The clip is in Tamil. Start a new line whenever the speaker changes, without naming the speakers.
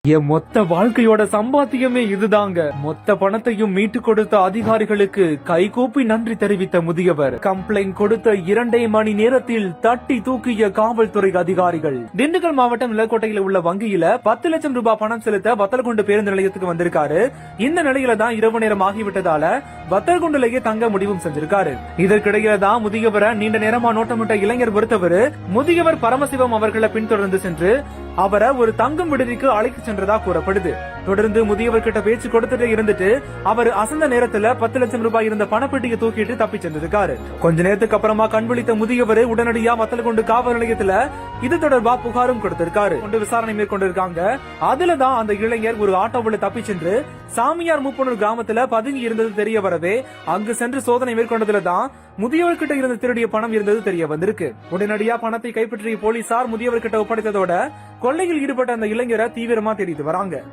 என் மொத்த வாழ்க்கையோட சம்பாத்தியமே இதுதாங்க. மொத்த பணத்தையும் மீட்டு கொடுத்த அதிகாரிகளுக்கு கைகூப்பி நன்றி தெரிவித்த முதியவர். கம்ப்ளைண்ட் கொடுத்த 2 மணி நேரத்தில் தட்டி தூக்கிய காவல்துறை அதிகாரிகள். திண்டுக்கல் மாவட்டம் நிலக்கோட்டையில் உள்ள வங்கியில 10 லட்சம் ரூபாய் பணம் செலுத்த வத்தலகுண்டு பேருந்து நிலையத்துக்கு வந்திருக்காரு. இந்த நிலையில தான் இரவு நேரம் ஆகிவிட்டதால வத்தலகுண்டுலயே தங்க முடிவும் செஞ்சிருக்காரு. இதற்கிடையில தான் முதியவரை நீண்ட நேரமா நோட்டமிட்ட இளைஞர் ஒருத்தவர் முதியவர் பரமசிவம் அவர்களை பின்தொடர்ந்து சென்று அவரை ஒரு தங்கும் விடுதிக்கு அழைத்து சென்றதா கூறப்படுது. தொடர்ந்து முதியவர் கிட்ட பேச்சு கொடுத்துட்டு இருந்துட்டு அவர் அசந்த நேரத்துல 10 லட்சம் ரூபாய் இருந்த பணப்பெட்டியை தூக்கிட்டு தப்பி சென்றிருக்காரு. கொஞ்ச நேரத்துக்கு அப்புறமா கண்விழித்த முதியவர் உடனடியா வத்தலகுண்டு காவல் நிலையத்துல இது தொடர்பா புகாரும் கொடுத்திருக்காரு. விசாரணை மேற்கொண்டிருக்காங்க. அதுலதான் அந்த இளைஞர் ஒரு ஆட்டோவில் தப்பி சென்று சாமியார் மூப்பனூர் கிராமத்துல பதுங்கி இருந்தது தெரிய வரவே அங்கு சென்று சோதனை மேற்கொண்டதுலதான் முதியவர் கிட்ட இருந்து திருடிய பணம் இருந்தது தெரிய வந்திருக்கு. உடனடியா பணத்தை கைப்பற்றிய போலீசார் முதியவர் கிட்ட ஒப்படைத்ததோட கொள்ளையில் ஈடுபட்ட அந்த இளைஞரை தீவிரமா தேடிட்டு வராங்க.